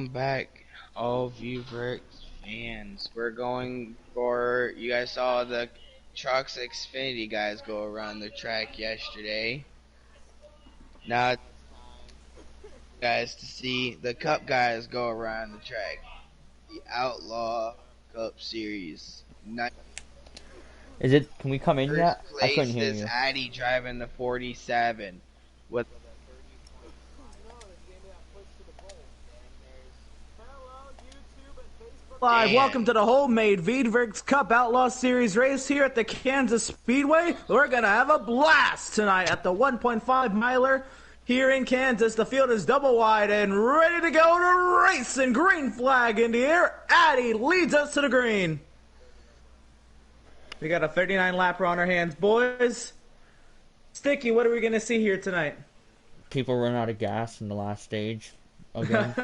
Welcome back, all Veedverks fans. We're going for, you guys saw the Trucks Xfinity guys go around the track yesterday. Now it's guys to see the Cup guys go around the track. The Outlaw Cup Series. Is it? Can we come in First yet? I couldn't place hear is you. Addy driving the 47 with Live, Dan. welcome to the Wholemade Veedverks Cup Outlaw Series race here at the Kansas Speedway. We're gonna have a blast tonight at the 1.5 miler here in Kansas. The field is double wide and ready to go to racing. Green flag in the air. Addy leads us to the green. We got a 39 lapper on our hands, boys. Sticky, what are we gonna see here tonight? People run out of gas in the last stage again.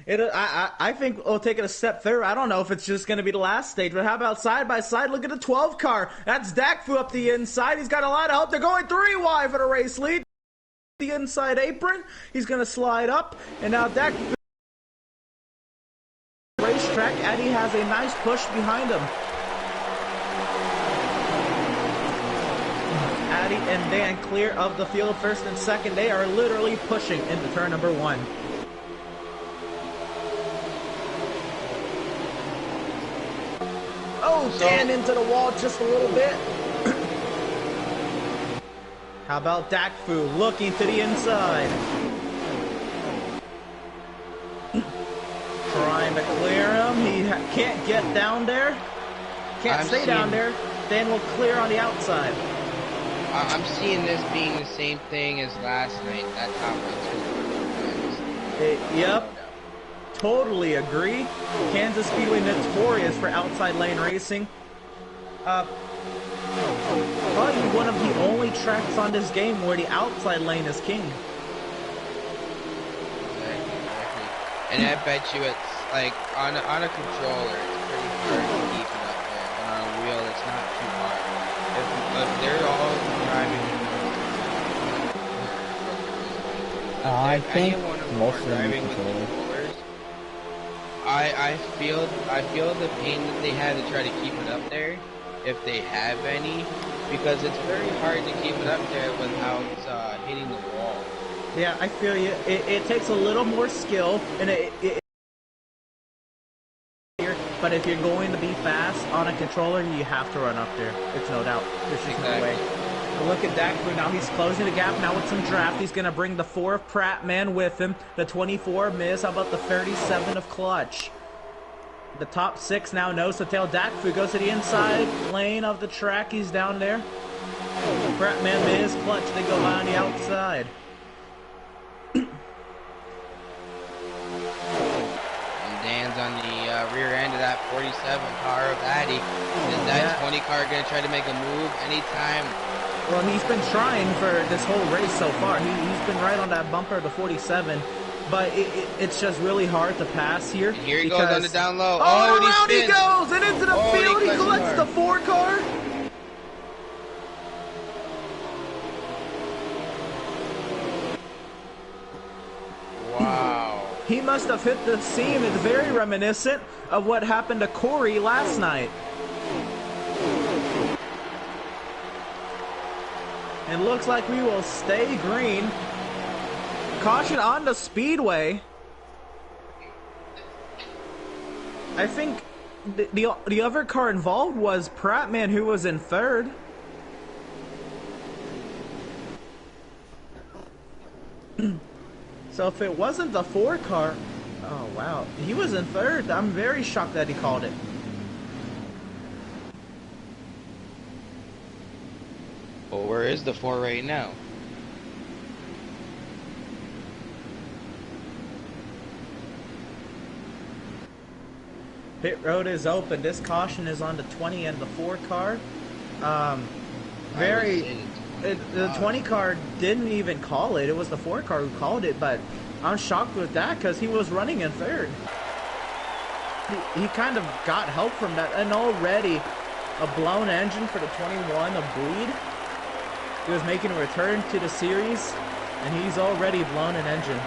I think we'll take it a step further. I don't know if it's just going to be the last stage, but how about side by side? Look at the 12 car. That's Dakfu up the inside. He's got a lot of help. They're going 3 wide for the race lead. The inside apron. He's going to slide up, and now Dakfu racetrack. Addy has a nice push behind him. Addy and Dan clear of the field first and second. They are literally pushing into turn number 1. Oh, Dan into the wall just a little bit. How about Dakfu looking to the inside? Trying to clear him. He can't get down there. Can't stay down there. Dan will clear on the outside. I'm seeing this being the same thing as last night. That top one. Yep. Totally agree. Kansas Speedway notorious for outside lane racing. Probably one of the only tracks on this game where the outside lane is king. Exactly. And I bet you it's like on a controller, it's pretty hard to keep it up there. But on a wheel, it's not too hard. If they're all driving, I think most of them driving with controllers. I feel the pain that they had to try to keep it up there, if they have any, because it's very hard to keep it up there without hitting the wall. Yeah, I feel you. It takes a little more skill, and but if you're going to be fast on a controller, you have to run up there. It's no doubt. There's just no way. Look at Dakfu now. He's closing the gap now with some draft. He's going to bring the 4 of Prattman with him. The 24 of Miz. How about the 37 of Clutch? The top 6 now nose to tail. Dakfu goes to the inside lane of the track. He's down there. Prattman, Miz, Clutch. They go by on the outside. Dan's on the rear end of that 47 car of Addy. Is that 20 car going to try to make a move anytime? Well, he's been trying for this whole race so far. He's been right on that bumper of the 47, but it's just really hard to pass here. And here he goes on the down low. Oh, around he goes and into the field. He collects the 4 car. Wow. He must have hit the seam. It's very reminiscent of what happened to Corey last night. And looks like we will stay green. Caution on the speedway. I think the other car involved was Prattman, who was in 3rd. So if it wasn't the 4 car, oh wow, he was in 3rd. I'm very shocked that he called it. Well, where is the 4 right now? Pit road is open. This caution is on the 20 and the 4 car. The 20 car didn't even call it. It was the 4 car who called it, but I'm shocked with that because he was running in 3rd. He kind of got help from that. And already a blown engine for the 21, a bleed. He was making a return to the series, and he's already blown an engine.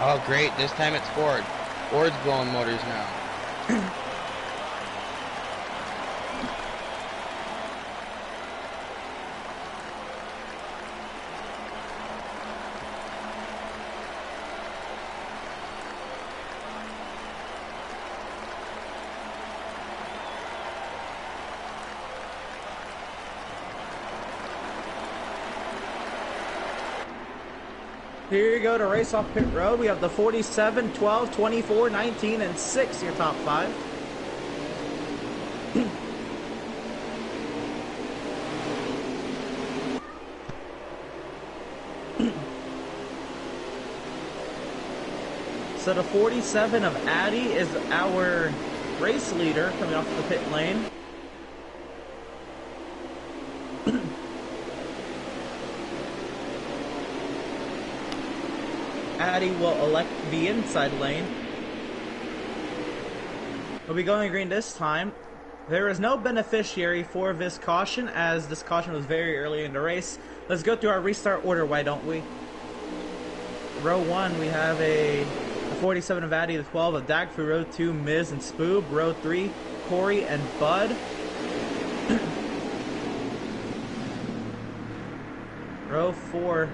Oh, great. This time it's Ford. Ford's blowing motors now. Here you go to race off pit road. We have the 47, 12, 24, 19, and 6, your top 5. So the 47 of Addy is our race leader coming off the pit lane. Addy will elect the inside lane. We'll be going green this time. There is no beneficiary for this caution, as this caution was very early in the race. Let's go through our restart order, why don't we? Row 1, we have a 47 of Addy, the 12 of Dagfu. Row 2, Miz and Spoob. Row 3, Corey and Bud. Row 4,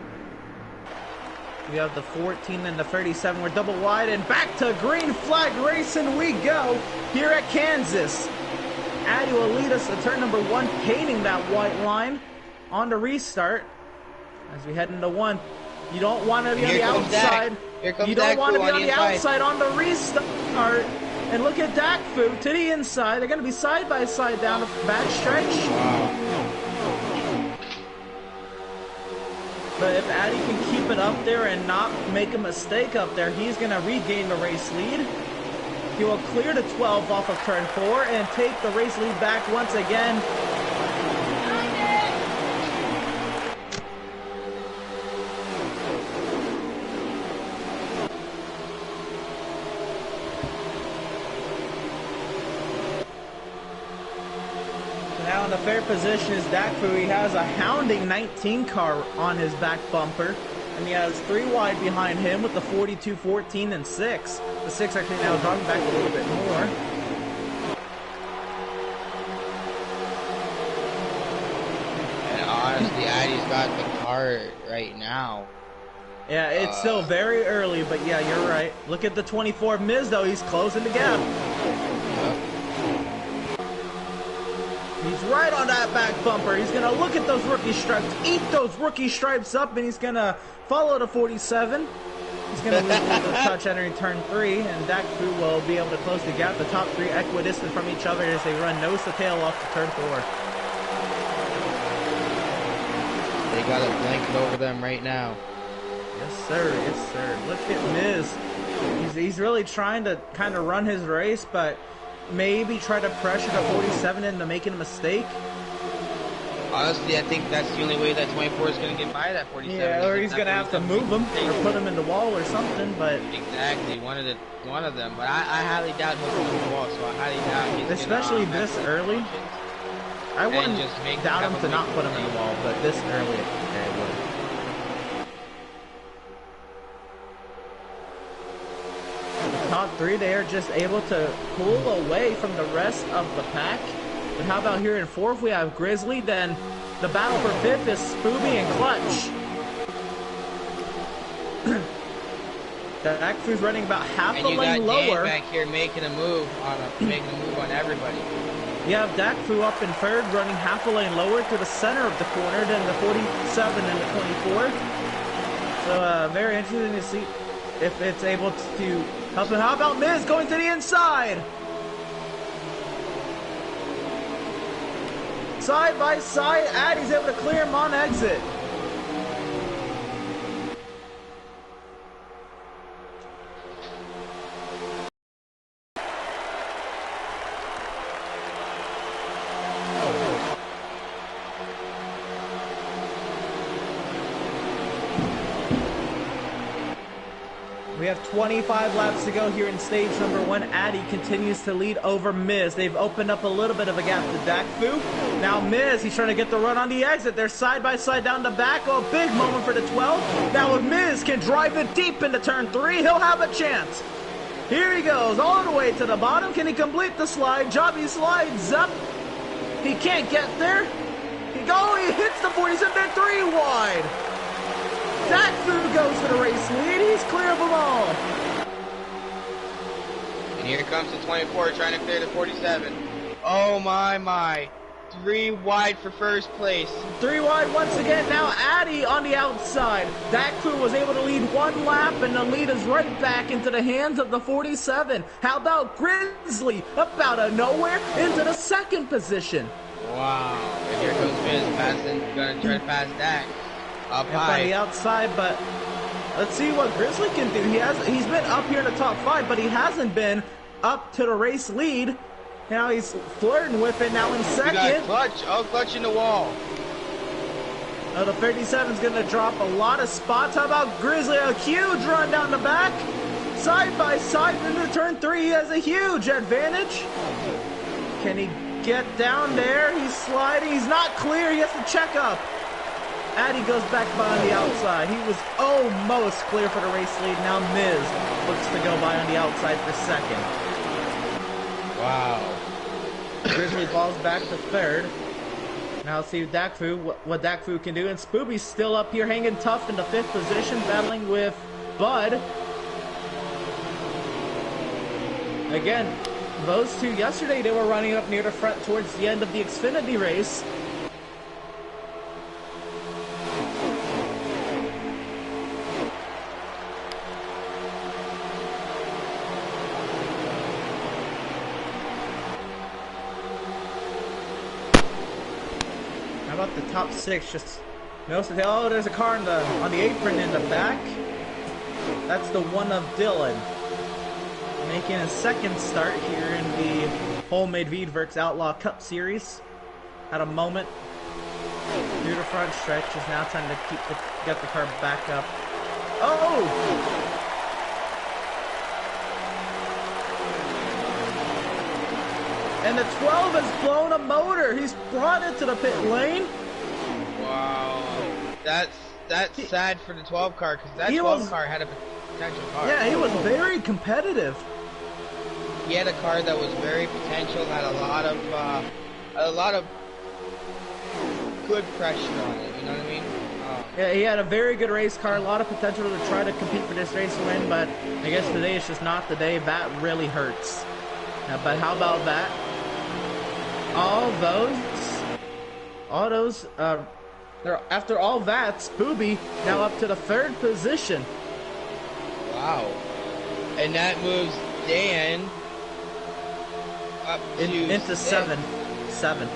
we have the 14 and the 37. We're double wide and back to green flag racing we go here at Kansas. Addy will lead us to turn number 1, painting that white line on the restart as we head into 1. You don't want to be on the outside. You don't want to be on the outside on the restart. And look at Dakfu to the inside. They're going to be side by side down the back stretch. Wow. But if Addy can keep it up there and not make a mistake up there, he's going to regain the race lead. He will clear the 12 off of turn 4 and take the race lead back once again. Now in the fair position is Dakfu. He has a hounding 19 car on his back bumper, and he has 3 wide behind him with the 42, 14, and 6. The 6 actually now dropping back a little bit more. And honestly, Addy's got the car right now. Yeah, it's still very early, but yeah, you're right. Look at the 24 Miz, though. He's closing the gap. He's right on that back bumper. He's going to look at those rookie stripes, eat those rookie stripes up, and he's going to follow the 47. He's going to leave the touch entering turn 3, and Dakfu will be able to close the gap. The top 3 equidistant from each other as they run nose to tail off to turn 4. They got a blanket over them right now. Yes, sir. Yes, sir. Look at Miz. He's really trying to kind of run his race, but maybe try to pressure the 47 into making a mistake. Honestly, I think that's the only way that 24 is going to get by that 47. Yeah, or he's going to have to move him or put him in the wall or something, but... Exactly, one of them. But I highly doubt he'll put him in the wall, so I highly doubt he's especially this early. I wouldn't doubt him to not put him in the wall, but this early, I would. The top 3, they are just able to pull away from the rest of the pack. But how about here in 4th, we have Grizzly, then the battle for 5th is Spooby and Clutch. The Dakfu's running about half a lane lower. And back here making a move on everybody. You have Dakfu up in 3rd, running half a lane lower to the center of the corner than the 47 and the 24. So very interesting to see if it's able to help him. How about Miz going to the inside? Side by side, Addy's able to clear him on exit. We have 25 laps to go here in stage number 1. Addy continues to lead over Miz. They've opened up a little bit of a gap to Dakfu. Now Miz, he's trying to get the run on the exit. They're side by side down the back. Oh, big moment for the 12. Now if Miz can drive it deep into turn 3, he'll have a chance. Here he goes, all the way to the bottom. Can he complete the slide? Jobby slides up. He can't get there. He hits the 47, they're 3 wide. Dakfu goes to the race lead. He's clear of them all. And here comes the 24 trying to clear the 47. Oh my. 3 wide for first place. 3 wide once again. Now Addy on the outside. Dakfu was able to lead 1 lap, and the lead is right back into the hands of the 47. How about Grizzly up out of nowhere into the 2nd position? Wow. And here comes Miz passing, gonna try to pass Dak. Up high. On the outside, but let's see what Grizzly can do. He's been up here in the top 5, but he hasn't been up to the race lead. Now he's flirting with it now in 2nd. Got clutch. Oh, clutch in the wall. Oh, the 37's going to drop a lot of spots. How about Grizzly? A huge run down the back. Side by side into turn 3. He has a huge advantage. Can he get down there? He's sliding. He's not clear. He has to check up. Addy goes back behind the outside. He was almost clear for the race lead. Now Miz looks to go by on the outside for 2nd. Wow. Grizzly falls back to 3rd. Now let's see what Dakfu can do. And Spooby's still up here hanging tough in the 5th position, battling with Bud. Again, those two yesterday, they were running up near the front towards the end of the Xfinity race. About the top 6, just notice that, oh, there's a car on the apron in the back. That's the one of Dylan, making a 2nd start here in the Wholemade Veedverks Outlaw Cup Series. Had a moment through the front stretch, is now trying to get the car back up. Oh! And the 12 has blown a motor. He's brought it to the pit lane. Wow. That's sad for the 12 car, because that 12 car had a potential car. Yeah, he was very competitive. He had a car that was very potential, had a lot of good pressure on it, you know what I mean? Yeah, he had a very good race car, a lot of potential to try to compete for this race win, but I guess today is just not the day. That really hurts. But how about that? After all that, Spooby now up to the 3rd position. Wow. And that moves Dan up to into 7. 7.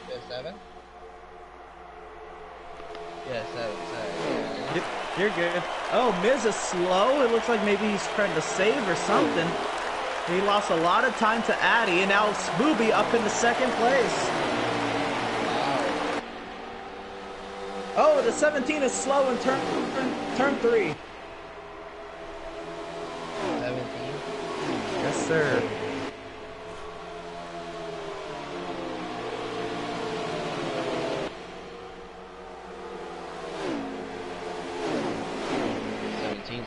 Yeah, 7? Yeah, 7. Yeah. You're good. Oh, Miz is slow. It looks like maybe he's trying to save or something. He lost a lot of time to Addy, and now Spooby up into 2nd place. Wow. Oh, the 17 is slow in turn 3. 17? Yes, sir.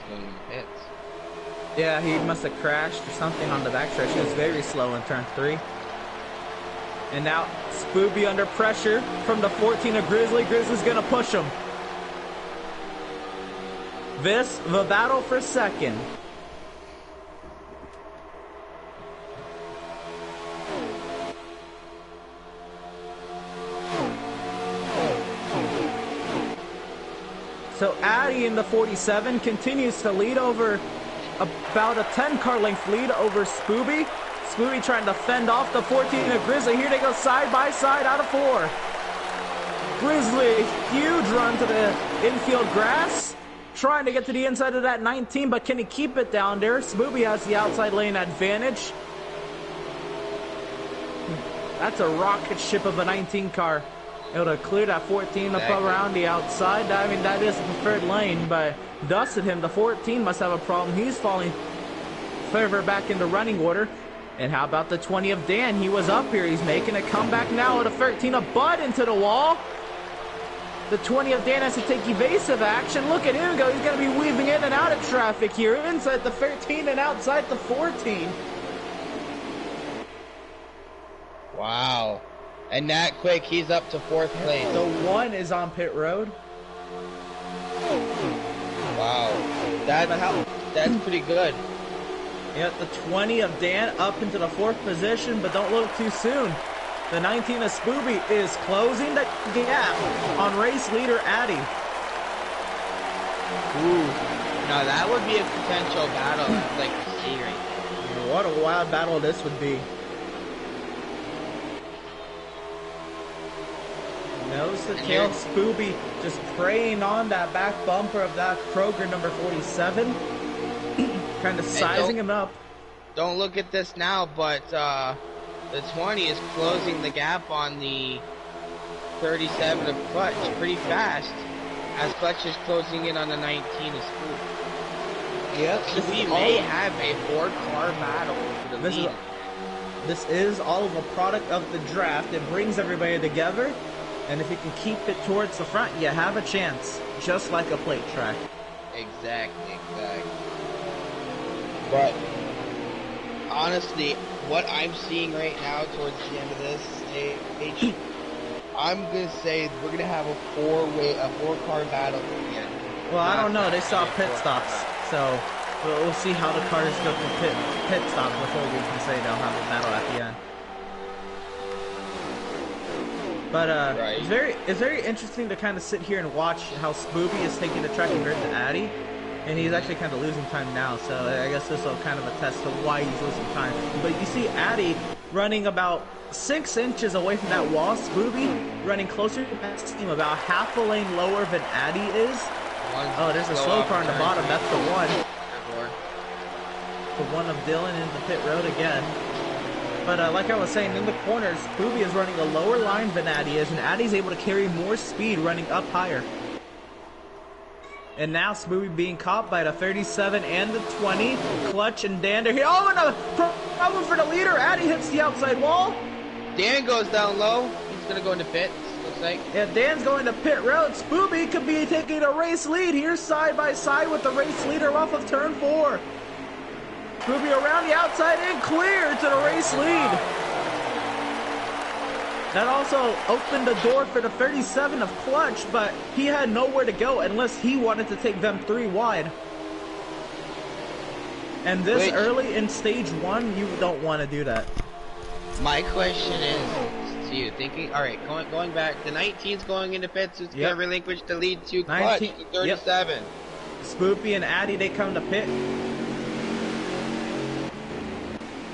Going in the pits. Yeah, he must have crashed or something on the backstretch. He was very slow in turn 3. And now Spooby under pressure from the 14 of Grizzly. Grizzly's gonna push him. The battle for 2nd. So Addy in the 47 continues to lead over about a 10-car length lead over Spooby. Spooby trying to fend off the 14 of Grizzly. Here they go side by side out of 4. Grizzly, huge run to the infield grass. Trying to get to the inside of that 19, but can he keep it down there? Spooby has the outside lane advantage. That's a rocket ship of a 19 car. able to clear that 14 up around the outside. I mean, that is the preferred lane, but dusted him. The 14 must have a problem. He's falling further back into running order. And how about the 20 of Dan? He was up here. He's making a comeback now with a 13, a butt into the wall. The 20 of Dan has to take evasive action. Look at him go. He's going to be weaving in and out of traffic here. Inside the 13 and outside the 14. Wow. And that quick, he's up to 4th place. The 1 is on pit road. Wow. That's pretty good. Yep, the 20 of Dan up into the 4th position, but don't look too soon. The 19 of Spooby is closing the gap on race leader Addy. Ooh. Now that would be a potential battle, like to see right there. What a wild battle this would be. Nose to tail, Spooby just preying on that back bumper of that Kroger number 47. Kind of sizing him up. Don't look at this now, but the 20 is closing the gap on the 37 of Clutch pretty fast, as Clutch is closing in on the 19 of Spook. Yep. So we may have a 4-car battle for the lead. This is all of a product of the draft. It brings everybody together, and if you can keep it towards the front, you have a chance, just like a plate track. Exactly. But honestly, what I'm seeing right now towards the end of this stage, I'm gonna say we're gonna have a 4-car battle again. Well, I don't know. They saw pit stops, so we'll see how the cars go through pit stops before we can say they'll have a battle at the end. But right. It's very interesting to kind of sit here and watch how Spooby is taking the track compared to Addy. And he's actually kind of losing time now, so I guess this will kind of attest to why he's losing time. But you see Addy running about 6 inches away from that wall. Spooby running closer to that team, about half a lane lower than Addy is. Oh, there's a slow car on the bottom. That's the 1. The 1 of Dylan in the pit road again. But like I was saying, in the corners, Spooby is running a lower line than Addy is, and Addy's able to carry more speed running up higher. And now Spooby being caught by the 37 and the 20. Clutch and Dander here. Oh, and a problem for the leader. Addy hits the outside wall. Dan goes down low. He's going to go into pits, looks like. Yeah, Dan's going to pit road. Spooby could be taking a race lead here side by side with the race leader off of turn 4. Spooby around the outside and clear to the race lead. That also opened the door for the 37 of Clutch, but he had nowhere to go unless he wanted to take them 3 wide. And this early in stage 1, you don't want to do that. My question is to you, thinking, alright, going back, the 19's going into pits, it's going to relinquish the lead to Clutch, to 37. Yep. Spoopy and Addy, they come to pit.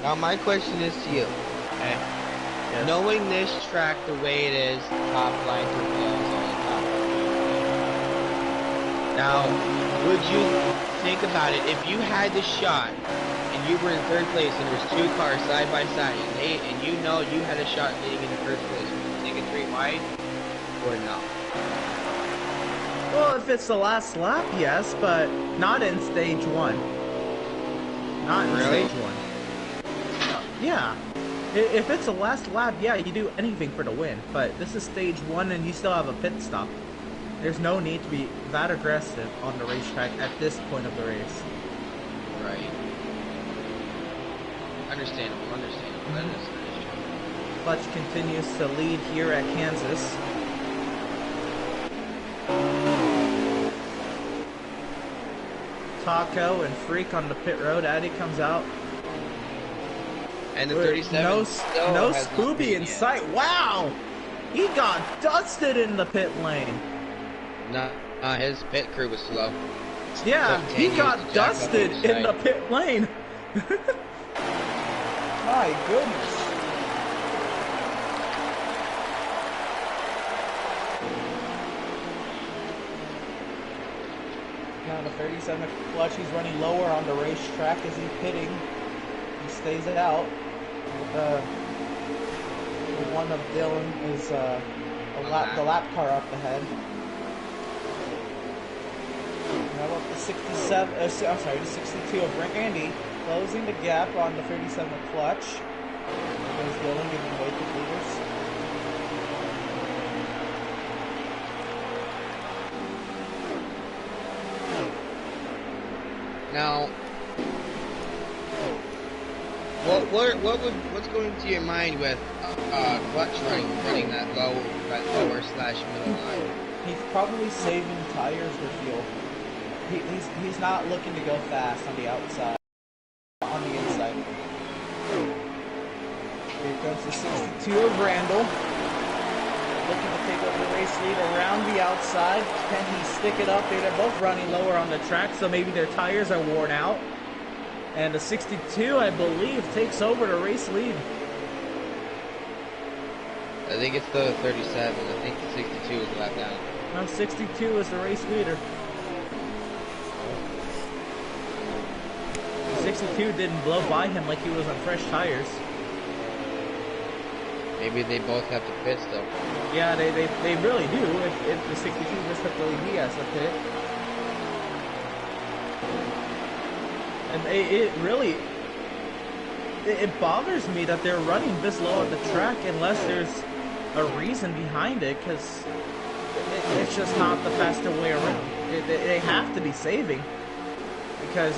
Now my question is to you. Okay. Yes. Knowing this track the way it is, top line prevails all the time. Now, would you think about it, if you had the shot, and you were in 3rd place, and there's 2 cars side by side, and you know you had a shot getting in the 1st place, would you take it 3 wide, or no? Well, if it's the last lap, yes, but not in stage 1. Not in stage 1. Yeah. If it's the last lap, yeah, you do anything for the win. But this is stage 1 and you still have a pit stop. There's no need to be that aggressive on the racetrack at this point of the race. Right. Understandable. That is Clutch continues to lead here at Kansas. Taco and Freak on the pit road. Addy comes out. And the 37 no Spooby in sight. Wow! He got dusted in the pit lane. Nah, his pit crew was slow. Yeah, he got dusted in the pit lane. My goodness. Now the 37 Clutch, he's running lower on the racetrack as he's pitting. He stays it out. The 1 of Dylan is The lap car up ahead. Now up to 67. I'm sorry, the 62 of Randy, closing the gap on the 37 of Clutch. There's Dylan giving way to leaders. Now, what's going through your mind with Clutch running that lower slash middle line? He's probably saving tires or fuel. He's not looking to go fast on the outside, on the inside. Here comes the 62 of Randall, looking to take over the race lead around the outside. Can he stick it up? They're both running lower on the track, so maybe their tires are worn out. And the 62, I believe, takes over the race lead. I think it's the 37. I think the 62 is lap down. Now 62 is the race leader. The 62 didn't blow by him like he was on fresh tires. Maybe they both have to pit still. Yeah, they really do. If the 62 just took the lead, he has to pit. And it really bothers me that they're running this low on the track unless there's a reason behind it, because it's just not the faster way around. They have to be saving, because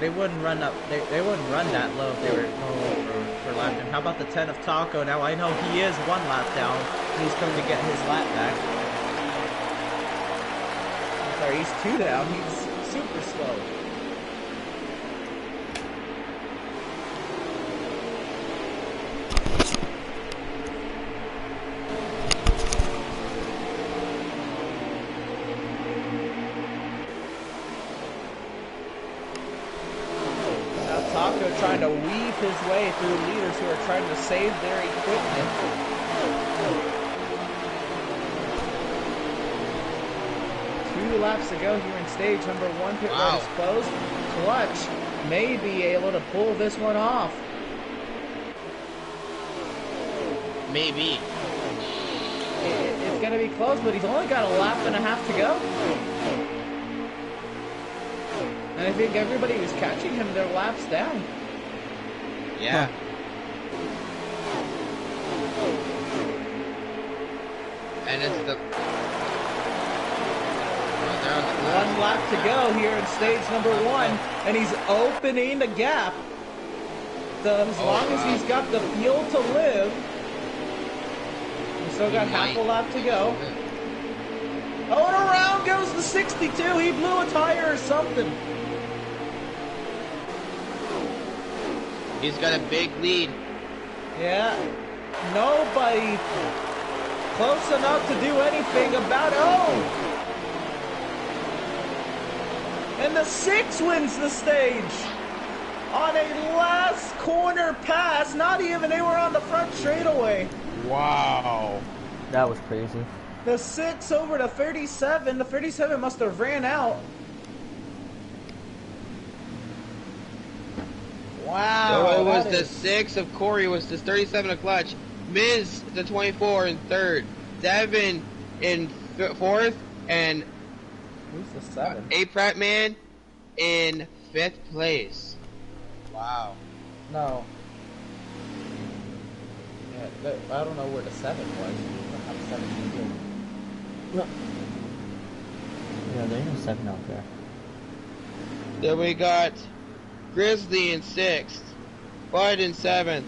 they wouldn't run up. They wouldn't run that low if they were going for lap down. How about the 10 of Taco? Now I know he is one lap down, and he's coming to get his lap back. I'm sorry, he's 2 down. He's super slow. Trying to weave his way through leaders who are trying to save their equipment. 2 laps to go here in stage number 1. Pit road is closed. Clutch may be able to pull this one off. Maybe. It's going to be close, but he's only got a lap and a half to go. And I think everybody who's catching him, their laps down. Yeah. Huh. And it's the... One lap to go here in stage number 1, and he's opening the gap. So as long as he's got the fuel to live, he's still got half a lap to go. Oh, and around goes the 62. He blew a tire or something. He's got a big lead. Yeah. Nobody close enough to do anything about it. Oh! And the 6 wins the stage on a last corner pass. Not even, they were on the front straightaway. Wow. That was crazy. The 6 over the 37. The 37 must have ran out. Wow. So it was the 6 of Corey, was the 37 of Clutch. Miz, the 24 in 3rd. Devin in 4th. And who's the 7? A Pratt Man in 5th place. Wow. No. Yeah, I don't know where the 7 was. I don't have 7 either. Yeah, there's no 7 out there. Then we got Grizzly in 6th. Bud in 7th.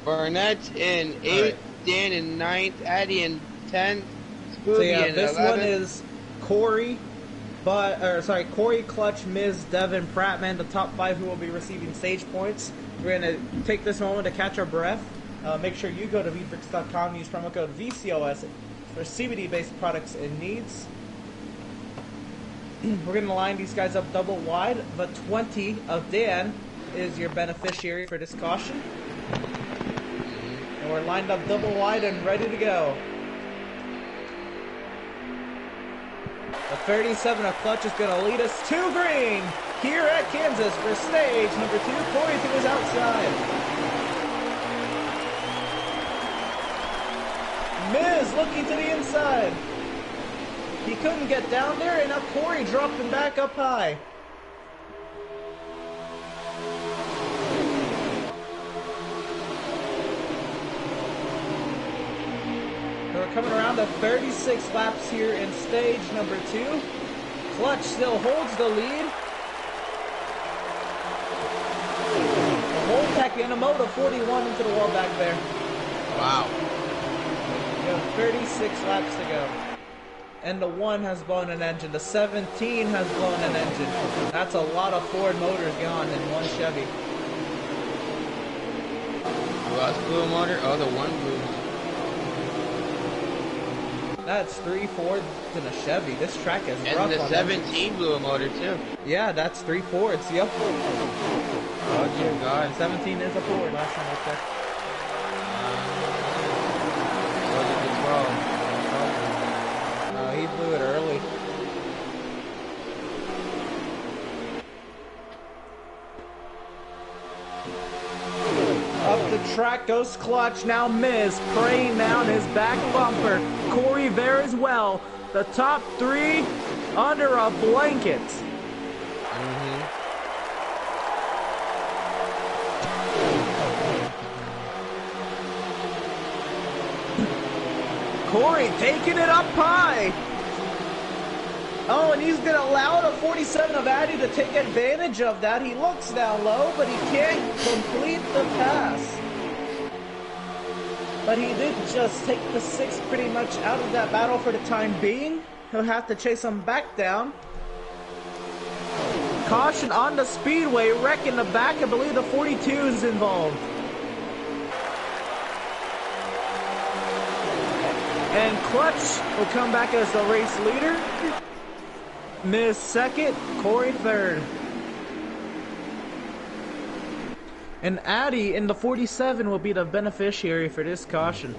Barnett in 8th. Right. Dan in 9th. Addy in 10th. Spooky so yeah, in this 11th. one is Corey, Corey, Clutch, Miz, Devin, Prattman, the top 5 who will be receiving stage points. We're going to take this moment to catch our breath. Make sure you go to Veedverks.com, use promo code VCOS for CBD-based products and needs. We're going to line these guys up double wide. The 20 of Dan is your beneficiary for this caution. And we're lined up double wide and ready to go. The 37 of Clutch is going to lead us to green here at Kansas for stage number 2. Corey to his outside. Miz looking to the inside. He couldn't get down there, and now Corey dropped him back up high. We're coming around to 36 laps here in stage number 2. Clutch still holds the lead. The whole tech in a mode of 41 into the wall back there. Wow. We have 36 laps to go. And the 1 has blown an engine. The 17 has blown an engine. That's a lot of Ford motors gone in one Chevy. Who else blew a motor? Oh, the 1 blew. That's 3 Fords and a Chevy. This track is rough. And the on 17 engines. blew a motor too. Yeah, that's 3 Fords. Yep. Oh dear God. 17 is a Ford. Last time I checked. So did the 12. He blew it early. Up the track goes Clutch. Now Miz praying down his back bumper. Corey there as well. The top 3 under a blanket. Corey taking it up high. Oh, and he's going to allow the 47 of Addy to take advantage of that. He looks down low, but he can't complete the pass. But he did just take the 6 pretty much out of that battle for the time being. He'll have to chase him back down. Caution on the speedway, wreck in the back. I believe the 42 is involved. And Clutch will come back as the race leader. Miz second, Corey third. And Addy in the 47 will be the beneficiary for this caution.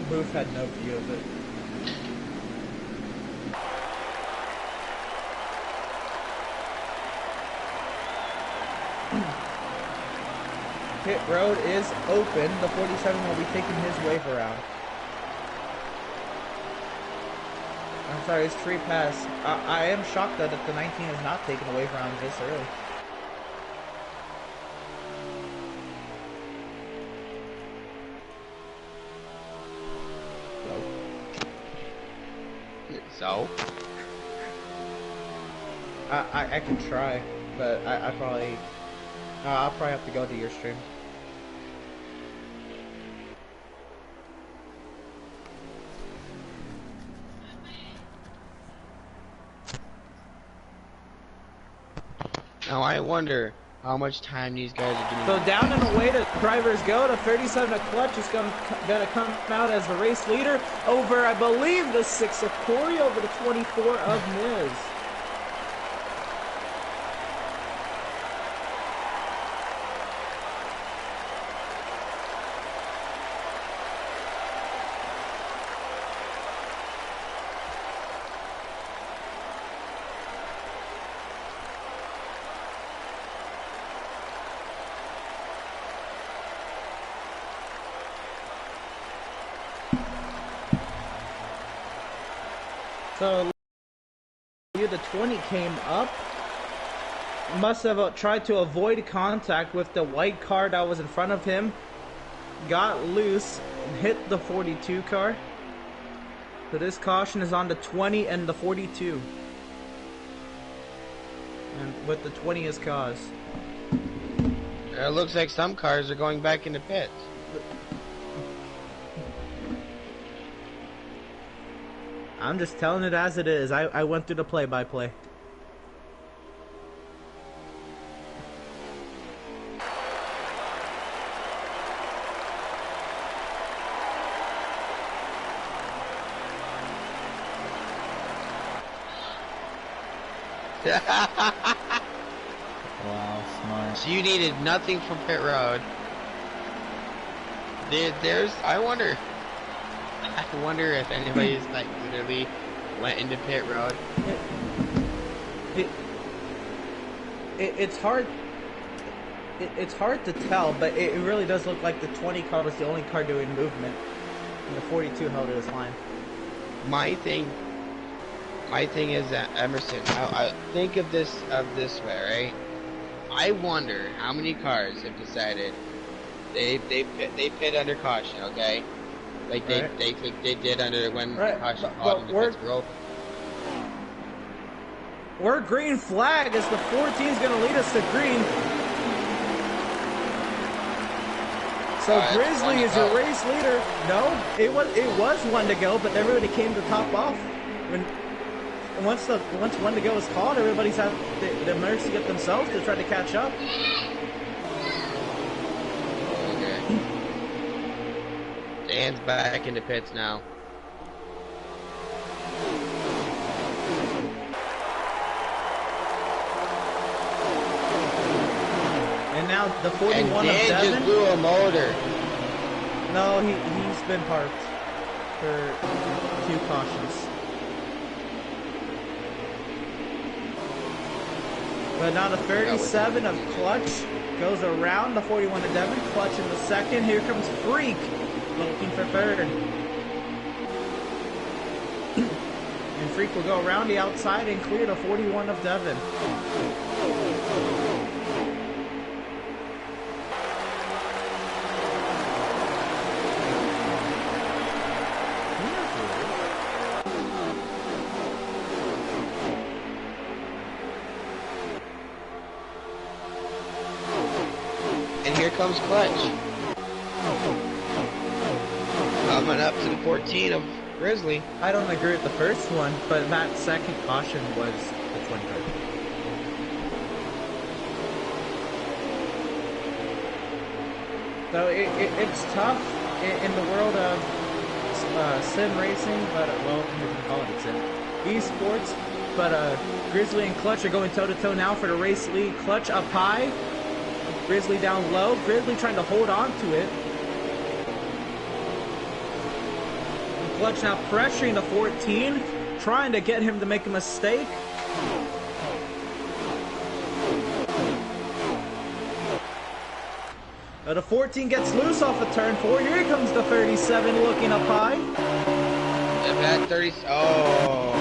Booth had no view of it. Pit road is open. The 47 will be taking his wave around. I'm sorry, it's free pass. I am shocked that the 19 is not taking a wave around this early. So? I can try, but I'll probably have to go to your stream. Now I wonder how much time these guys are getting. So down and away the drivers go. The 37 of Clutch is gonna come out as the race leader over, I believe, the 6 of Corey over the 24 of Miz. So the 20 came up, must have tried to avoid contact with the white car that was in front of him, got loose and hit the 42 car. So this caution is on the 20 and the 42, and with the 20 as cause. It looks like some cars are going back into pits. I'm just telling it as it is. I went through the play-by-play. Wow, smart. not. So you needed nothing from pit road. I wonder if anybody's like literally went into pit road. It's hard. It's hard to tell, but it really does look like the 20 car was the only car doing movement, and the 42 held his line. My thing is that Emerson. I think of this way, right? I wonder how many cars have decided they pit under caution, okay? Like they did under when caution called into pits were open. We're green flag as the 14 is going to lead us to green. So Grizzly is your race leader. No, it was one to go, but everybody came to top off. Once one to go is called, everybody's had the mercy of themselves to try to catch up. Okay. Dan's back into pits now. And now the 41 and of Dan Devin. just blew a motor. No, he's been parked for 2 cautions. But now the 37 of Clutch goes around the 41 of Devin. Clutch in the second. Here comes Freak looking for third. And Freak will go around the outside and clear the 41 of Devin. And here comes Clutch. Coming up to the 14 of Grizzly. I don't agree with the first one, but that second caution was the 23rd. So it's tough in the world of sim racing, but well, we can call it a sim. Esports, but Grizzly and Clutch are going toe-to-toe now for the race lead. Clutch up high, Grizzly down low. Grizzly trying to hold on to it. Clutch now pressuring the 14, trying to get him to make a mistake. The 14 gets loose off of turn 4. Here comes the 37 looking up high. That 30. Oh.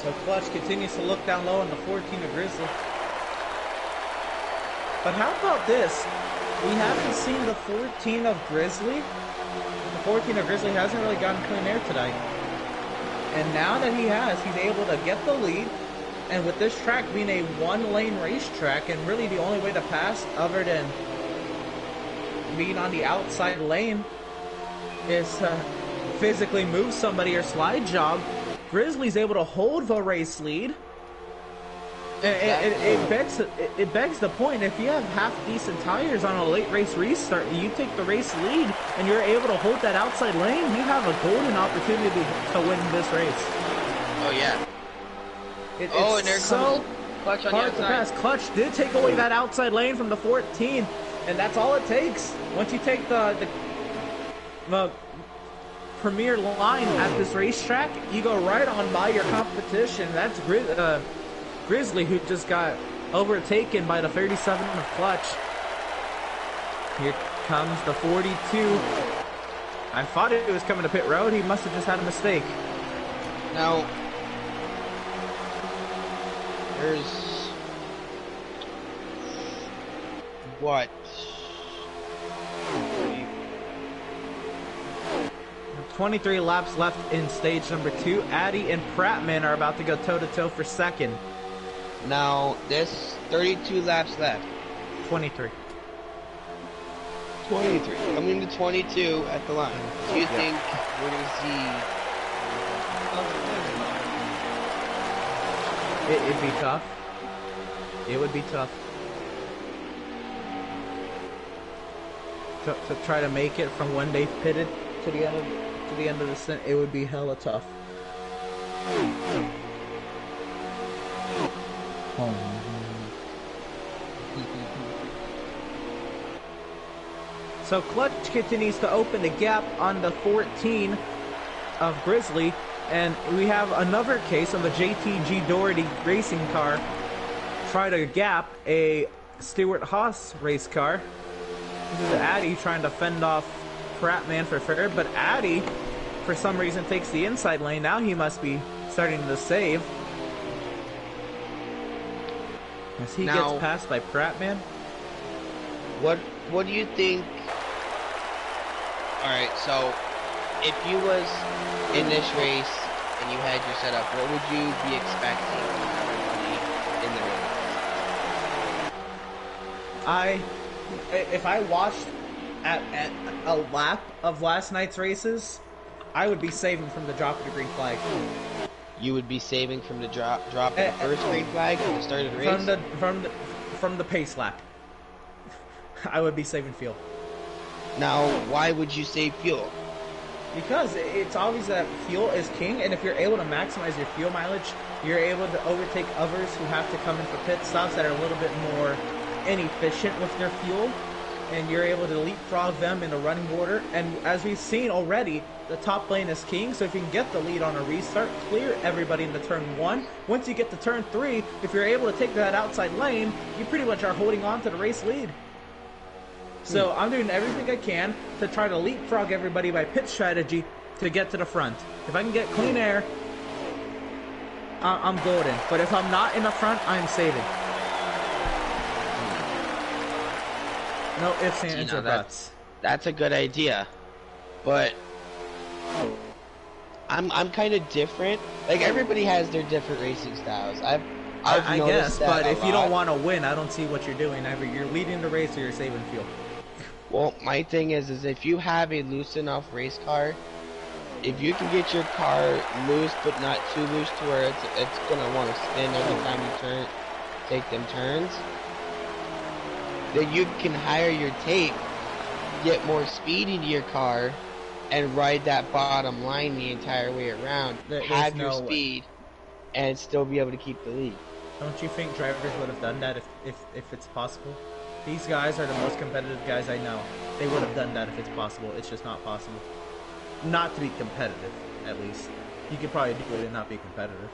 So Clutch continues to look down low on the 14 of Grizzly. But how about this? We haven't seen the 14 of Grizzly. The 14 of Grizzly hasn't really gotten clean air tonight. And now that he has, he's able to get the lead. And with this track being a one-lane racetrack, and really the only way to pass other than being on the outside lane is physically move somebody or slide job, Grizzly's able to hold the race lead. It begs the point, if you have half-decent tires on a late race restart, you take the race lead, and you're able to hold that outside lane, you have a golden opportunity to win this race. Oh, yeah. It's and there so comes Clutch on the hard to outside. pass. Clutch did take away that outside lane from the 14, and that's all it takes. Once you take the premier line at this racetrack, you go right on by your competition. That's Grizzly, who just got overtaken by the 37 of Clutch. Here comes the 42. I thought it was coming to pit road. He must have just had a mistake. Now, there's what? 23 laps left in stage number 2. Addy and Prattman are about to go toe-to-toe for second. Now, there's 32 laps left. 23. 23. Coming to 22 at the line. Do you think we're going to see... It'd be tough. It would be tough. to try to make it from when they pitted to the end of the stint, it would be hella tough. So Clutch continues to open the gap on the 14 of Grizzly, and we have another case of a JTG Doherty racing car try to gap a Stewart Haas race car. This is Addy trying to fend off Pratt Man for fair, but Addy, for some reason, takes the inside lane. Now he must be starting to save. As he gets passed by Pratt Man. What do you think? Alright, so if you was in this race and you had your setup, what would you be expecting from everybody in the race? If I watched at a lap of last night's races, I would be saving from the drop of the green flag. You would be saving from the drop of the first green flag at the start of the race? From the pace lap. I would be saving fuel. Now, why would you save fuel? Because it's obvious that fuel is king, and if you're able to maximize your fuel mileage, you're able to overtake others who have to come in for pit stops that are a little bit more inefficient with their fuel, and you're able to leapfrog them in the running order. And as we've seen already, the top lane is king, so if you can get the lead on a restart, clear everybody in the turn 1. Once you get to turn 3, if you're able to take that outside lane, you pretty much are holding on to the race lead. So I'm doing everything I can to try to leapfrog everybody by pit strategy to get to the front. If I can get clean air, I'm golden. But if I'm not in the front, I'm saving. No ifs, ands, or buts. That's a good idea, but I'm kind of different. Like, everybody has their different racing styles. I guess, but if you don't want to win, I don't see what you're doing. Either you're leading the race or you're saving fuel. Well, my thing is if you have a loose enough race car, if you can get your car loose but not too loose to where it's gonna want to spin every time you take them turns, then you can hire your tape, get more speed into your car, and ride that bottom line the entire way around. Have your speed, and still be able to keep the lead. Don't you think drivers would have done that if it's possible? These guys are the most competitive guys I know. They would have done that if it's possible. It's just not possible. Not to be competitive, at least. You could probably do it and not be competitive.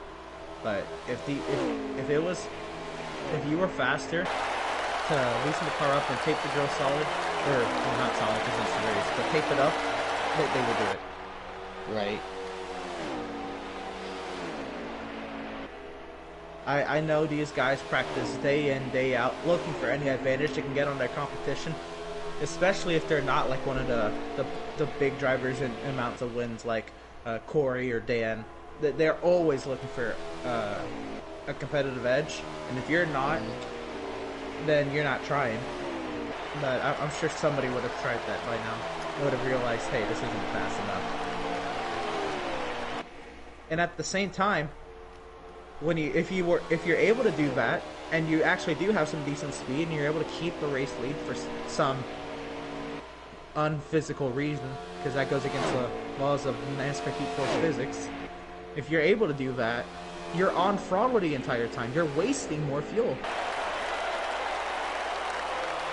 But if you were faster to loosen the car up and tape the grill solid, or well, not solid because it's the race, but tape it up, they would do it. Right. I know these guys practice day in, day out, looking for any advantage they can get on their competition, especially if they're not like one of the big drivers in amounts of wins like Corey or Dan. They're always looking for a competitive edge, and if you're not, then you're not trying. But I'm sure somebody would have tried that by now. They would have realized, hey, this isn't fast enough. And at the same time, if you're able to do that, and you actually do have some decent speed, and you're able to keep the race lead for some unphysical reason, because that goes against the laws of NASCAR Heat Force physics. If you're able to do that, you're on throttle the entire time. You're wasting more fuel.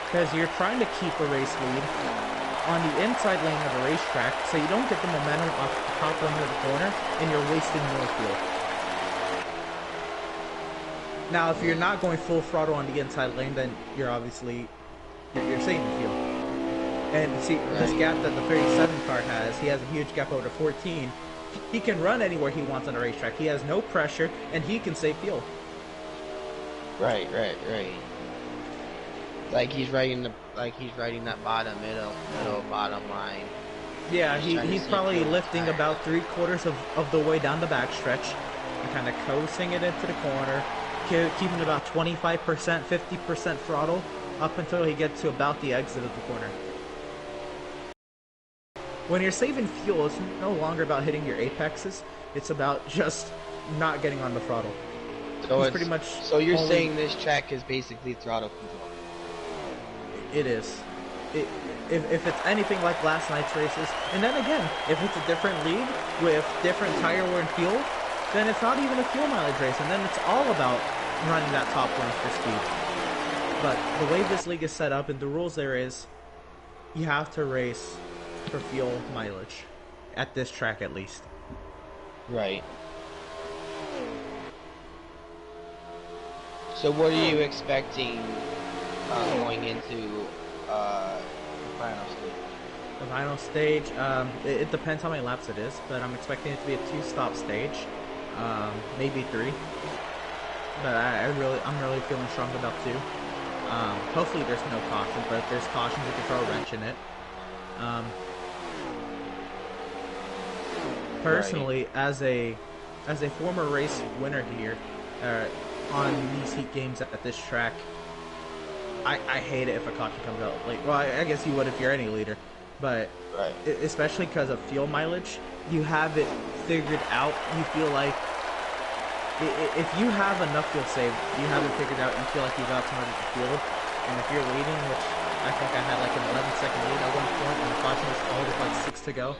Because you're trying to keep a race lead on the inside lane of the racetrack, so you don't get the momentum off the top lane of the corner, and you're wasting more fuel. Now, if you're not going full throttle on the inside lane, then you're obviously you're saving fuel. And see, this gap that the 37 car has, he has a huge gap over the 14. He can run anywhere he wants on the racetrack. He has no pressure, and he can save fuel. Right. Like he's riding that middle bottom line. Yeah, he's probably lifting about 3/4 of the way down the backstretch, and kind of coasting it into the corner, keeping about 25%, 50% throttle up until he gets to about the exit of the corner. When you're saving fuel, it's no longer about hitting your apexes. It's about just not getting on the throttle. So it's pretty much. So you're saying this track is basically throttle control. It is. if it's anything like last night's races, and then again, if it's a different league with different tire wear and fuel, then it's not even a fuel mileage race, and then it's all about running that top lane for speed. But the way this league is set up and the rules there is, you have to race for fuel mileage, at this track at least. Right. So what are you expecting going into the final stage? The final stage, it depends how many laps it is, but I'm expecting it to be a 2-stop stage, maybe 3. But I'm really feeling strong about 2. Hopefully there's no caution, but if there's cautions, you can throw a wrench in it. Personally, right. as a former race winner here, on these heat games at this track, I hate it if a caution comes out late. Well, I guess you would if you're any leader, but right. Especially because of fuel mileage, you have it figured out. You feel like if you have enough fuel saved, you have it figured out. You feel like you've outsmarted the field, and if you're leading, which I think I had like an 11-second lead at one point, and the caution was all with like 6 to go,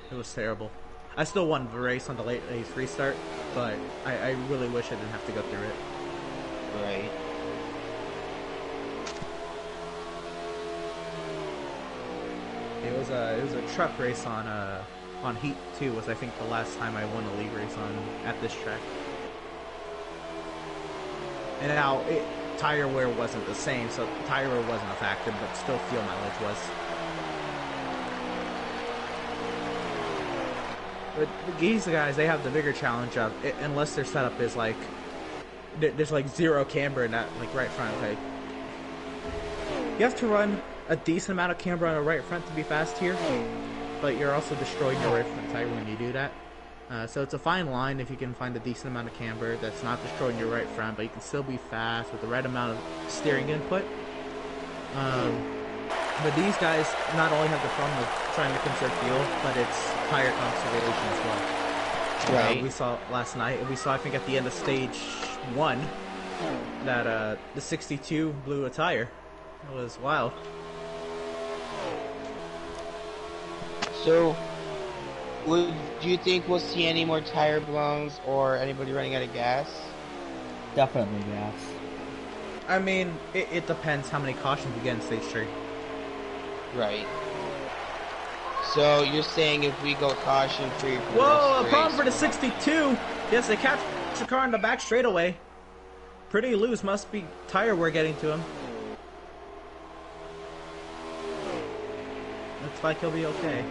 it was terrible. I still won the race on the late race restart, but I really wish I didn't have to go through it. Right. It was a truck race on Heat 2 was I think the last time I won a league race at this track. And now tire wear wasn't the same, so tire wear wasn't a factor, but still fuel mileage was. But these guys, they have the bigger challenge of unless their setup is like there's like 0 camber in that like right front. Okay, you have to run a decent amount of camber on the right front to be fast here, but you're also destroying your right front tire when you do that. So it's a fine line if you can find a decent amount of camber that's not destroying your right front, but you can still be fast with the right amount of steering input. But these guys not only have the problem of trying to conserve fuel, but it's tire conservation as well. Right. We saw last night, and we saw I think at the end of stage 1 that the 62 blew a tire. It was wild. So, do you think we'll see any more tire blowns or anybody running out of gas? Definitely gas. I mean, it depends how many cautions you get in stage 3. Right. So you're saying if we go caution free for whoa, the a problem for the 62! Yes, they catch the car in the back straightaway. Pretty loose, must be tire wear getting to him. Looks like he'll be okay.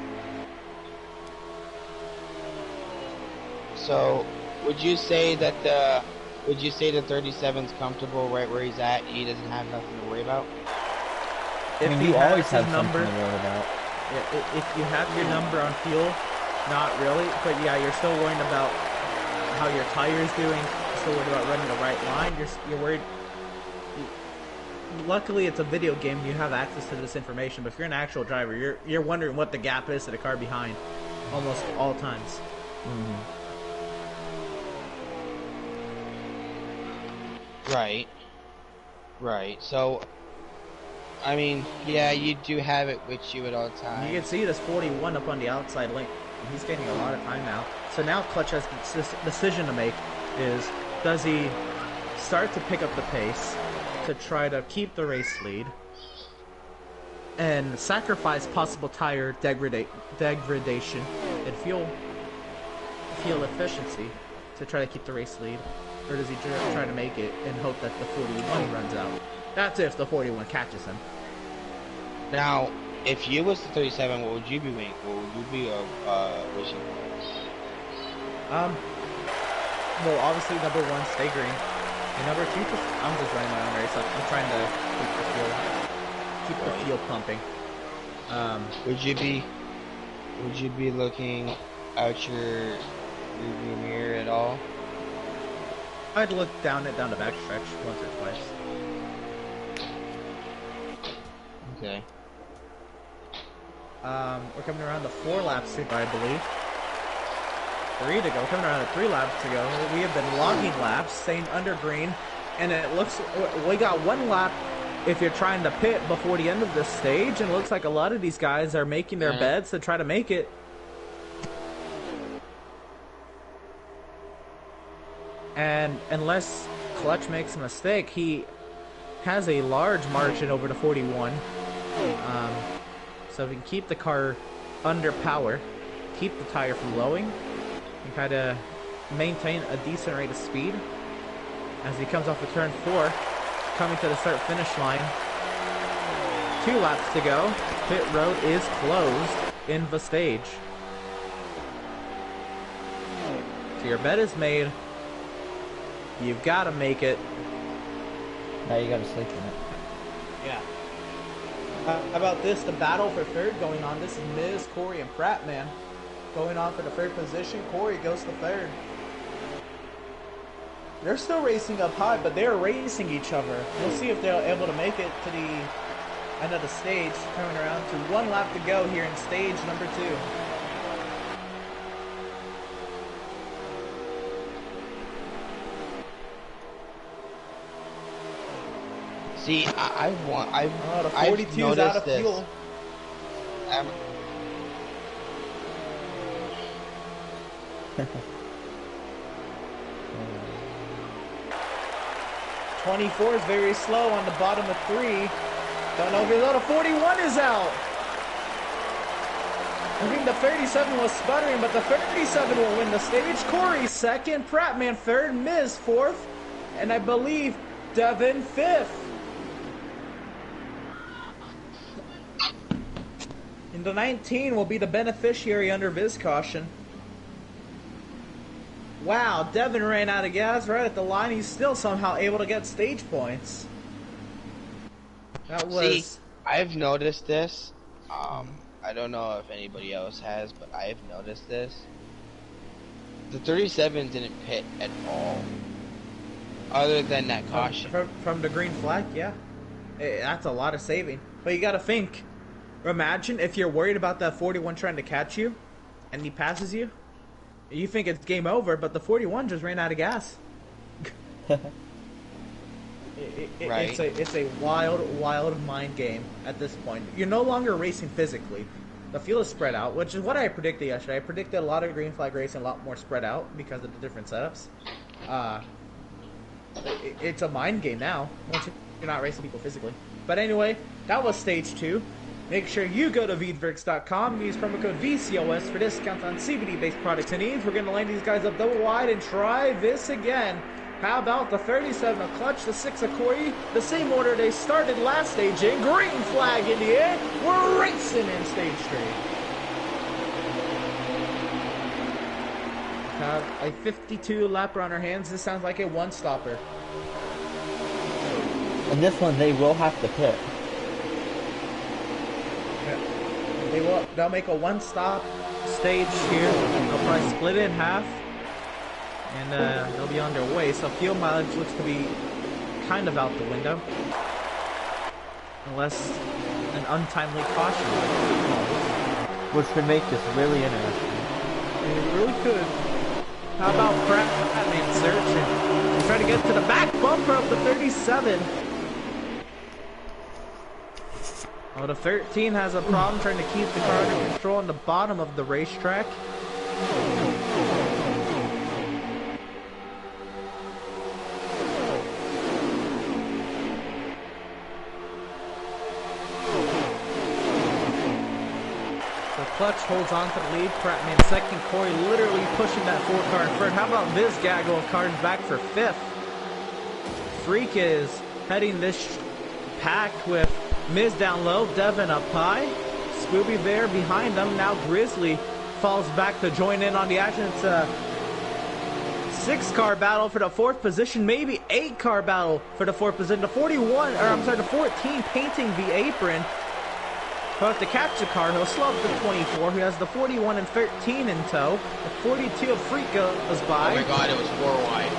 So, would you say that the 37's comfortable right where he's at? He doesn't have nothing to worry about. If I mean, he you always has have number, something to worry about. if you have your number on fuel, not really, but yeah, you're still worrying about how your tire is doing. You're still worried about running the right line. You're worried. Luckily, it's a video game. You have access to this information. But if you're an actual driver, you're wondering what the gap is to the car behind, almost all times. Mm-hmm. Right. Right. So, I mean, yeah, you do have it with you at all times. You can see this 41 up on the outside link. He's getting a lot of time now. So now Clutch has this decision to make is, does he start to pick up the pace to try to keep the race lead and sacrifice possible tire degradation and fuel efficiency to try to keep the race lead? Or does he try to make it and hope that the 41 runs out? That's if the 41 catches him. Now, if you was the 37, what would you be waiting for? What would you be wishing for? Well, obviously number 1, stay green. And number 2, I'm just running my own race. I'm trying to keep the fuel pumping. Would you be looking out your rearview mirror at all? I'd look down the backstretch once or twice. Okay. We're coming around the 4 laps sweep, I believe. 3 to go. Coming around the 3 laps to go. We have been logging laps, staying under green, and it looks we got 1 lap if you're trying to pit before the end of this stage, and it looks like a lot of these guys are making their beds to try to make it. And unless Clutch makes a mistake, he has a large margin over the 41. So if he can keep the car under power, keep the tire from blowing, and kind of maintain a decent rate of speed as he comes off of turn 4, coming to the start-finish line. 2 laps to go. Pit road is closed in the stage. So your bet is made. You've got to make it. Now you got to sleep in it. Yeah. How about this? The battle for third going on. This is Miz, Corey, and Pratt, man. Going on for the third position. Corey goes to third. They're still racing up high, but they're racing each other. We'll see if they're able to make it to the end of the stage. Coming around to 1 lap to go here in stage number 2. See, The 42 is out of fuel. 24 is very slow on the bottom of 3. Don't know if he's out. The 41 is out. I think the 37 was sputtering, but the 37 will win the stage. Corey second, Prattman third, Miz fourth, and I believe Devin fifth. And the 19 will be the beneficiary under Viz caution. Wow, Devin ran out of gas right at the line. He's still somehow able to get stage points. That was... See, I've noticed this. I don't know if anybody else has, but I've noticed this. The 37 didn't pit at all. Other than that caution. From the green flag, yeah. That's a lot of saving. But you gotta think. Imagine if you're worried about that 41 trying to catch you, and he passes you. You think it's game over, but the 41 just ran out of gas. Right. It's a wild mind game at this point. You're no longer racing physically. The field is spread out, which is what I predicted yesterday. I predicted a lot of green flag racing, a lot more spread out because of the different setups. It's a mind game now, once you're not racing people physically. But anyway, that was stage 2. Make sure you go to Veedverks.com, use promo code VCOS for discounts on CBD-based products and needs. We're going to line these guys up double wide and try this again. How about the 37 of Clutch, the 6 of Corey, the same order they started last stage in. Green flag in the air. We're racing in stage 3. Have a 52 lapper on our hands. This sounds like a one-stopper. And this one, they will have to pit. They'll make a one-stop stage here. They'll probably split it in half, and they'll be on their way. So fuel mileage looks to be kind of out the window, unless an untimely caution. Which could make this really interesting. It really could. How about Prattman searching? Trying to get to the back bumper of the 37. Oh, the 13 has a problem trying to keep the car under control on the bottom of the racetrack. So Clutch holds on to the lead. Prattman second. Corey literally pushing that 4 car in front. How about this gaggle of cars back for 5th? Freak is heading this pack with Miz down low, Devin up high, Scooby Bear behind them. Now Grizzly falls back to join in on the action. It's a 6-car battle for the 4th position, maybe 8-car battle for the 4th position. The 41, or I'm sorry, the 14 painting the apron. He'll have to catch the car. He'll slow up the 24, who has the 41 and 13 in tow. The 42 of Freak goes by. Oh my god, it was 4 wide.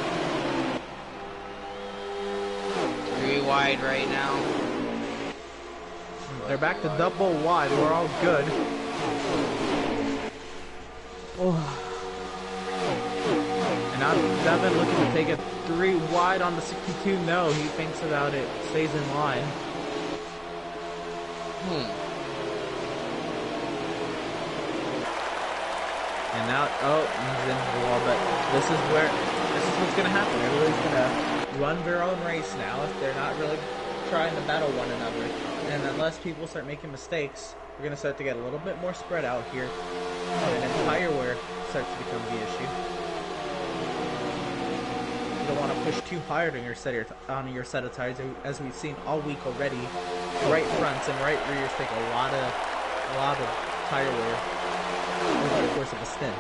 3 wide right now. They're back to double wide. We're all good. Oh. And now Devin looking to take it 3 wide on the 62. No, he thinks about it. Stays in line. And now, oh, he's into the wall, but this is what's going to happen. Everybody's going to run their own race now if they're not really trying to battle one another. And unless people start making mistakes, we're going to start to get a little bit more spread out here. And then tire wear starts to become the issue. You don't want to push too hard on your set of tires, as we've seen all week already. Right fronts and right rears take a lot of tire wear over the course of a stint.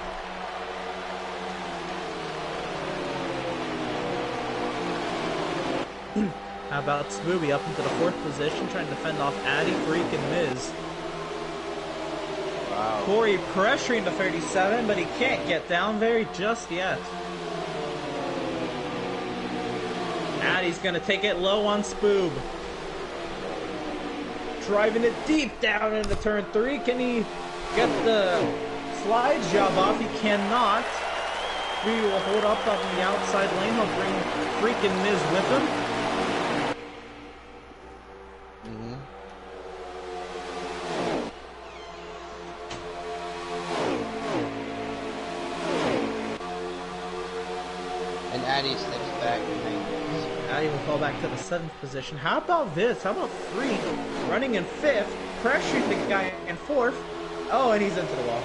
How about Smoothie up into the 4th position, trying to fend off Addy, Freak, and Miz. Wow. Corey pressuring the 37, but he can't get down there just yet. Addy's gonna take it low on Spoob. Driving it deep down into turn 3. Can he get the slide job off? He cannot. He will hold up on the outside lane. He'll bring freaking Miz with him. And Addy slips back. Addy will fall back to the 7th position. How about this? How about Freak running in 5th, pressuring the guy in 4th? Oh, and he's into the wall.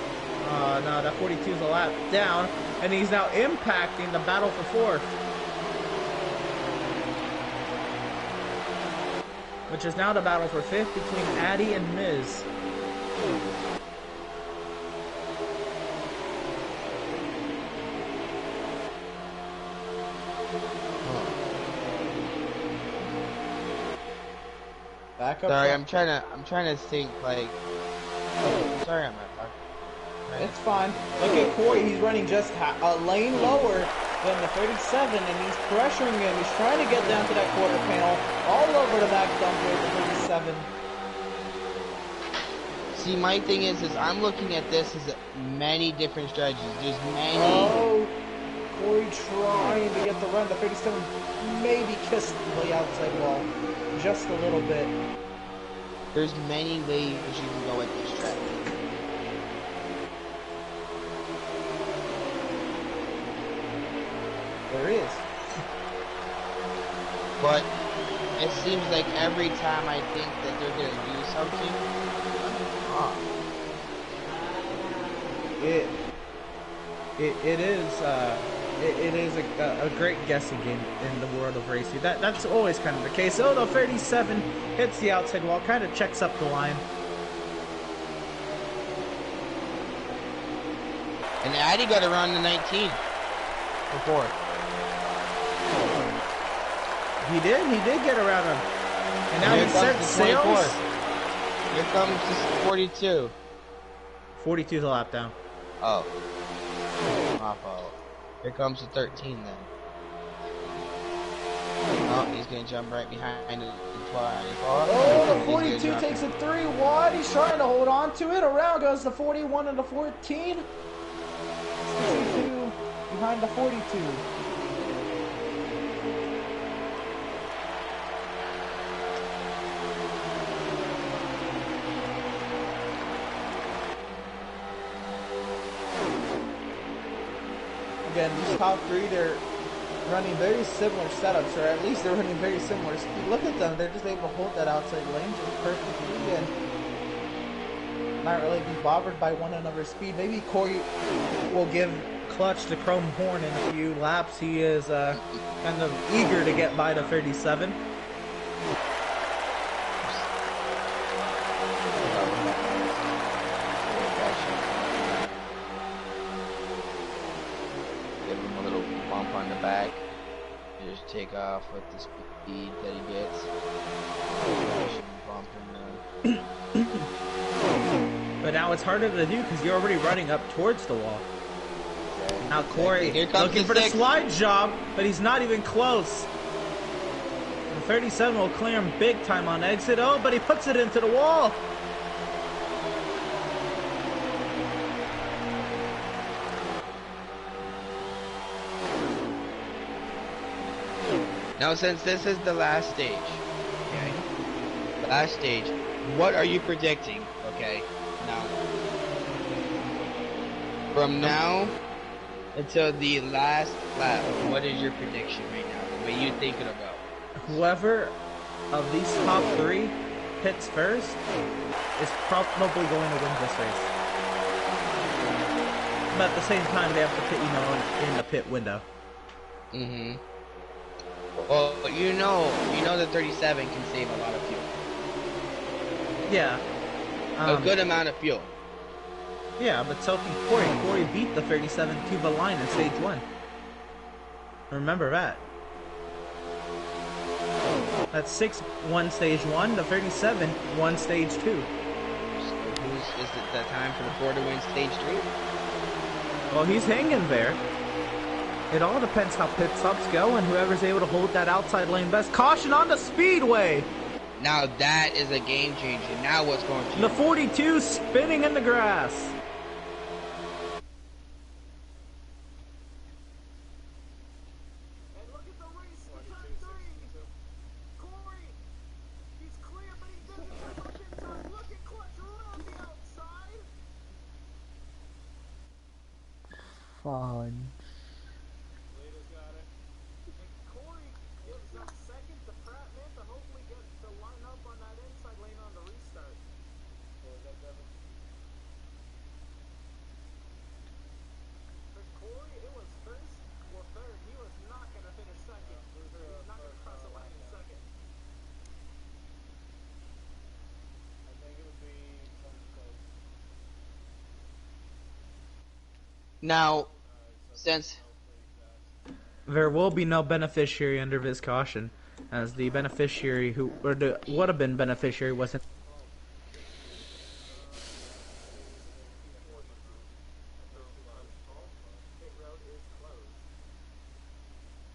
No, that 42 is a lap down, and he's now impacting the battle for 4th. Which is now the battle for 5th between Addy and Miz. Back up. Sorry, I'm trying to think like. Oh, sorry, I'm not talking. It's fine. Look at Corey. He's running just a lane lower than the 37, and he's pressuring him. He's trying to get down to that quarter panel, all over the back bumper of the 37. See, my thing is I'm looking at this as many different strategies. There's many. Oh, Corey trying to get the run. The 37 maybe kissed the outside wall just a little bit. There's many ways you can go at this track. There is. But it seems like every time I think that they're gonna do something, It is a great guessing game in the world of racing. That's always kind of the case. Oh, the 37 hits the outside wall, kind of checks up the line. and Addy got around the 19 before. He did get around him. And now he sets sails. Here comes this 42. 42 is a lap down. Oh. My fault. Here comes the 13 then. Oh, he's gonna jump right behind it. Oh, the 42 takes it 3 wide. He's trying to hold on to it. Around goes the 41 and the 14. 62 behind the 42. Again, these top 3, they're running very similar setups, or at least they're running very similar speed. Look at them, they're just able to hold that outside lane just perfectly and not really be bothered by one another's speed. Maybe Corey will give Clutch the chrome horn in a few laps. He is kind of eager to get by the 37. Take off with the speed that he gets. But now it's harder to do because you're already running up towards the wall. Now Corey looking for the slide job, but he's not even close. The 37 will clear him big time on exit. Oh, but he puts it into the wall. Now, since this is the last stage, okay, last stage, What are you predicting? Okay, now from now until the last lap, what is your prediction right now? The way you think it'll go? Whoever of these top three pits first is probably going to win this race. But at the same time, they have to pit, in the pit window. Mm-hmm. Well, you know the 37 can save a lot of fuel. Yeah. A good amount of fuel. Yeah, but so can Corey. Corey beat the 37 to the line in stage 1. Remember that. That's 6 won stage 1, the 37 won stage 2. So is it that time for the 4 to win stage 3? Well, he's hanging there. It all depends how pit stops go and whoever's able to hold that outside lane best. Caution on the speedway! Now that is a game changer. Now what's going to The 42 spinning in the grass. And look at the race for turn 3. Corey, he's clear, but he doesn't touch the inside. Look at Clutch around the outside. Fun. Later's got it. And Corey gives up second to Pratt, man, to hopefully get to line up on that inside lane on the restart. Or is that Devin? For Corey, it was first or third. He was not going to finish second. He was not going to cross the line in second. I think it would be close. Now, since There will be no beneficiary under this caution, as the beneficiary who, or the would have been beneficiary wasn't